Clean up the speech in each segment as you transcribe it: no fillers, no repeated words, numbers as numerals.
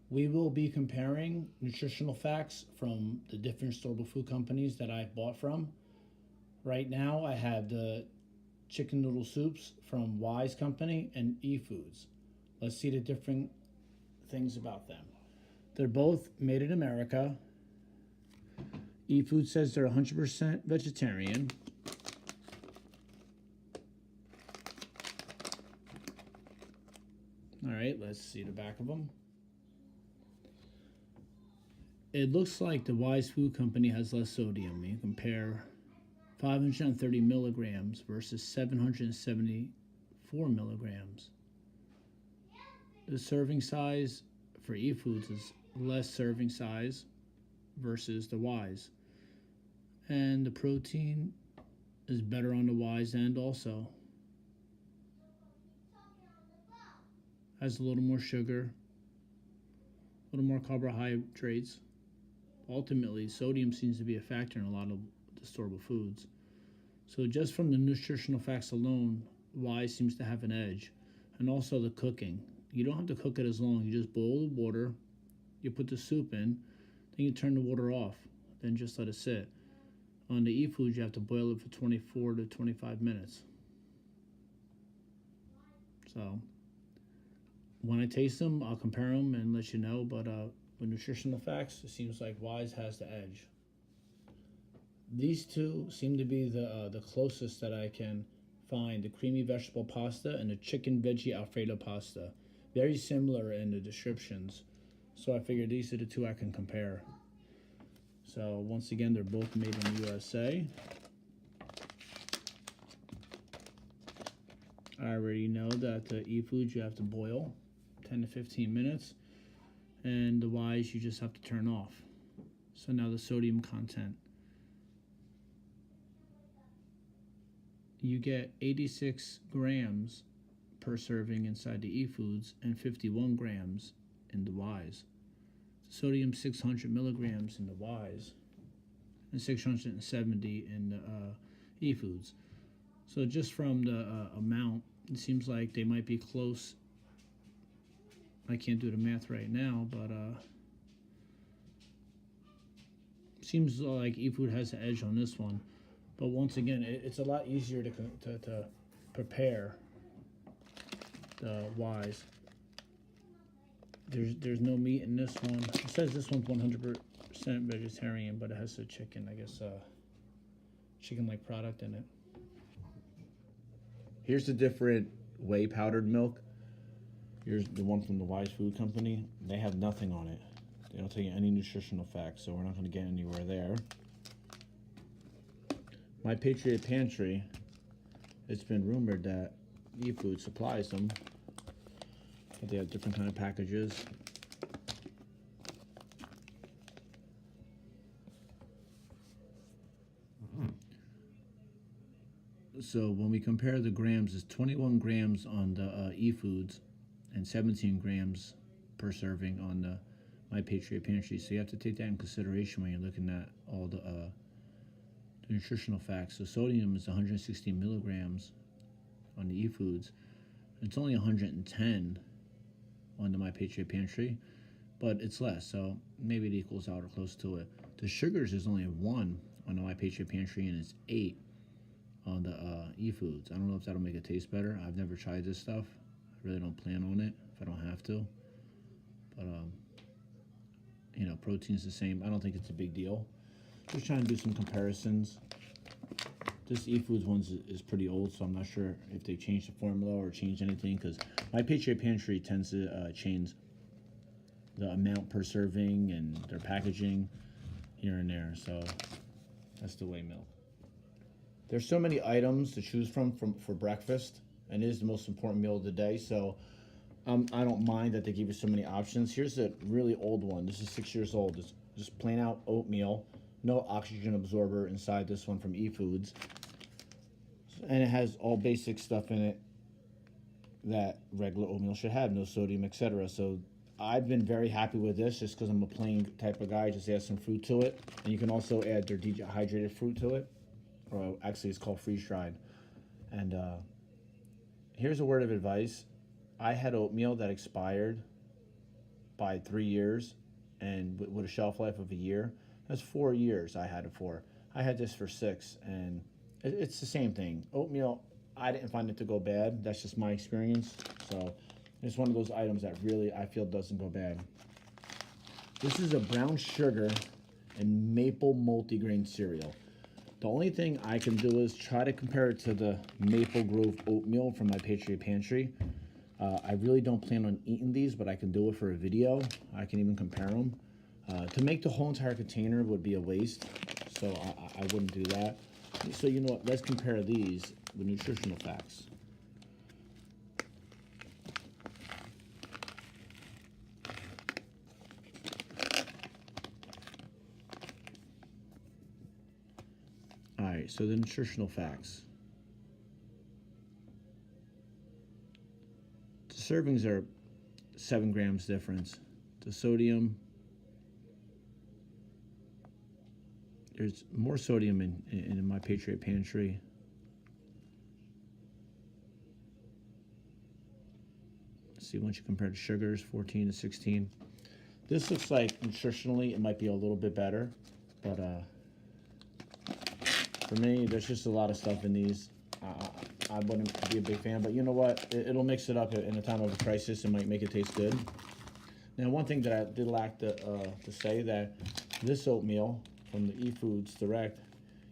We will be comparing nutritional facts from the different storable food companies that I've bought from. Right now, I have the chicken noodle soups from Wise Company and eFoods. Let's see the different things about them. They're both made in America. eFood says they're 100% vegetarian. All right, let's see the back of them. It looks like the Wise Food Company has less sodium. You compare 530 milligrams versus 774 milligrams. The serving size for eFoods is less serving size versus the Wise. And the protein is better on the Wise end also. Has a little more sugar, a little more carbohydrates. Ultimately, sodium seems to be a factor in a lot of the storable foods. So just from the nutritional facts alone, Wise seems to have an edge. And also the cooking. You don't have to cook it as long. You just boil the water, you put the soup in, then you turn the water off, then just let it sit. On the eFoods, you have to boil it for 24 to 25 minutes. So when I taste them, I'll compare them and let you know. But with nutritional facts, it seems like Wise has the edge. These two seem to be the closest that I can find: the creamy vegetable pasta and the chicken veggie Alfredo pasta. Very similar in the descriptions, so I figured these are the two I can compare. So once again, they're both made in the USA. I already know that the eFoods you have to boil 10 to 15 minutes, and the Wise you just have to turn off. So now the sodium content. You get 86 grams per serving inside the eFoods and 51 grams in the Wise. Sodium 600 milligrams in the Wise and 670 in the eFoods. So just from the amount, it seems like they might be close. I can't do the math right now, but seems like eFood has the edge on this one. But once again, it's a lot easier to prepare the Wise. There's no meat in this one. It says this one's 100% vegetarian, but it has a chicken, I guess, chicken-like product in it. Here's the different whey powdered milk. Here's the one from the Wise Food Company. They have nothing on it. They don't tell you any nutritional facts, so we're not going to get anywhere there. My Patriot Pantry, it's been rumored that eFood supplies them. But they have different kind of packages. So when we compare the grams, it's 21 grams on the eFoods and 17 grams per serving on the My Patriot Pantry. So you have to take that in consideration when you're looking at all the nutritional facts. So sodium is 160 milligrams on the eFoods. It's only 110 on the My Patriot Pantry, but it's less, so maybe it equals out or close to it. The sugars is only 1 on the My Patriot Pantry, and it's 8 on the eFoods. I don't know if that'll make it taste better. I've never tried this stuff. I really don't plan on it if I don't have to. But you know, protein's the same. I don't think it's a big deal. Just trying to do some comparisons. This eFoods one is pretty old, so I'm not sure if they changed the formula or changed anything, because My Patriot Pantry tends to change the amount per serving and their packaging here and there. So that's the whey milk. There's so many items to choose from for breakfast, and it is the most important meal of the day. So I don't mind that they give you so many options. Here's a really old one. This is 6 years old. It's just plain out oatmeal. No oxygen absorber inside this one from eFoods. And it has all basic stuff in it that regular oatmeal should have. No sodium, etc. So I've been very happy with this just because I'm a plain type of guy. Just add some fruit to it. And you can also add their dehydrated fruit to it. Or actually it's called freeze-dried. And here's a word of advice. I had oatmeal that expired by 3 years, and with a shelf life of a year. That's 4 years I had it for. I had this for 6, and it's the same thing. Oatmeal, I didn't find it to go bad. That's just my experience. So it's one of those items that really I feel doesn't go bad. This is a brown sugar and maple multigrain cereal. The only thing I can do is try to compare it to the Maple Grove oatmeal from my Patriot Pantry. I really don't plan on eating these, but I can do it for a video. I can even compare them. To make the whole entire container would be a waste, so I wouldn't do that. So you know what, let's compare these with nutritional facts. All right, so the nutritional facts. The servings are 7 grams difference. The sodium, there's more sodium in my Patriot Pantry. Let's see, once you compare the sugars, 14 to 16. This looks like nutritionally it might be a little bit better, but for me, there's just a lot of stuff in these. I wouldn't be a big fan, but you know what? It'll mix it up in a time of a crisis. It might make it taste good. Now, one thing that I did lack to say that this oatmeal from the eFoods Direct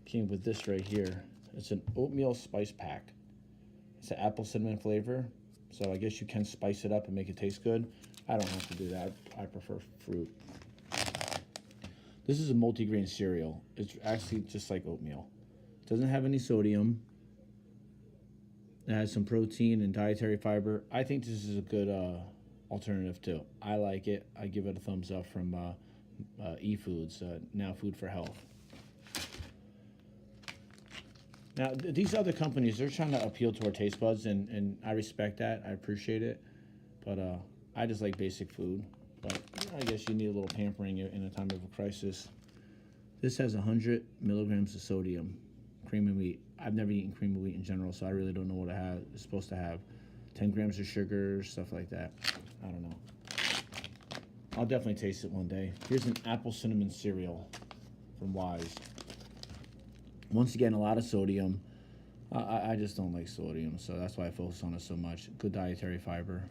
came with this right here. It's an oatmeal spice pack. It's an apple cinnamon flavor, so I guess you can spice it up and make it taste good. I don't have to do that. I prefer fruit. This is a multigrain cereal. It's actually just like oatmeal. It doesn't have any sodium. It has some protein and dietary fiber. I think this is a good alternative too. I like it. I give it a thumbs up from eFoods, now Food for Health. Now, these other companies, they're trying to appeal to our taste buds, and I respect that. I appreciate it. But I just like basic food. But I guess you need a little pampering in a time of a crisis. This has 100 milligrams of sodium, cream of wheat. I've never eaten cream of wheat in general, so I really don't know what it's supposed to have. 10 grams of sugar, stuff like that. I don't know. I'll definitely taste it one day. Here's an apple cinnamon cereal from Wise. Once again, a lot of sodium. I just don't like sodium, so that's why I focus on it so much. Good dietary fiber.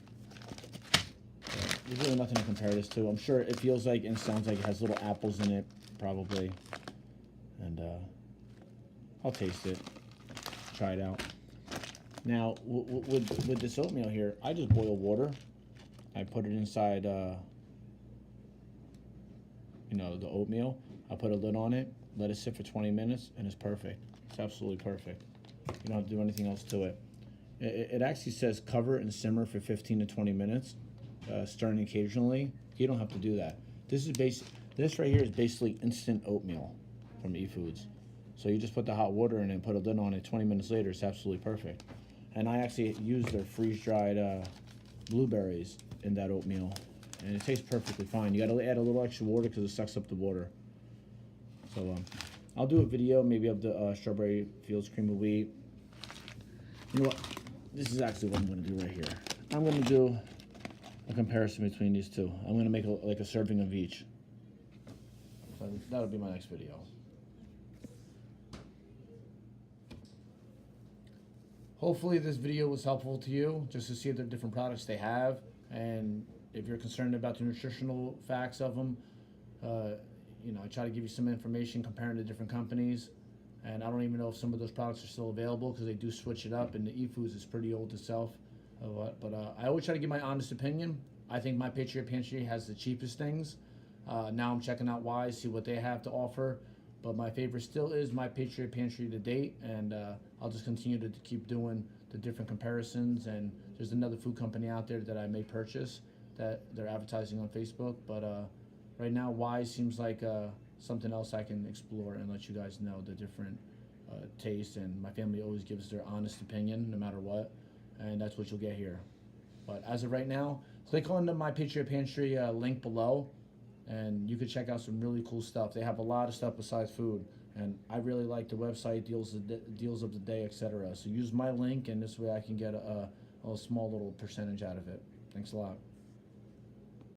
There's really nothing to compare this to. I'm sure it feels like and sounds like it has little apples in it, probably. And I'll taste it, try it out. Now, with this oatmeal here, I just boil water. I put it inside, the oatmeal. I put a lid on it, let it sit for 20 minutes, and it's perfect. It's absolutely perfect. You don't have to do anything else to it. It actually says cover and simmer for 15 to 20 minutes, stirring occasionally. You don't have to do that. This right here is basically instant oatmeal from eFoods. So you just put the hot water in and put a lid on it. 20 minutes later, it's absolutely perfect. And I actually use their freeze-dried blueberries in that oatmeal, and it tastes perfectly fine. You got to add a little extra water because it sucks up the water. So I'll do a video maybe of the strawberry fields cream of wheat. You know what? This is actually what I'm going to do right here. I'm going to do a comparison between these two. I'm going to make a serving of each. So that'll be my next video. Hopefully this video was helpful to you, just to see the different products they have, and if you're concerned about the nutritional facts of them, I try to give you some information comparing to different companies, and I don't even know if some of those products are still available because they do switch it up, and the eFoods is pretty old itself. But I always try to give my honest opinion. I think my Patriot Pantry has the cheapest things. Now I'm checking out Wise, see what they have to offer. But my favorite still is my Patriot Pantry to date, and I'll just continue to keep doing the different comparisons. And there's another food company out there that I may purchase that they're advertising on Facebook. But right now, Wise seems like something else I can explore and let you guys know the different tastes. And my family always gives their honest opinion no matter what, and that's what you'll get here. But as of right now, click on the My Patriot Pantry link below, and you can check out some really cool stuff. They have a lot of stuff besides food, and I really like the website, deals of the day, etc. So use my link, and this way I can get a small little percentage out of it. Thanks a lot.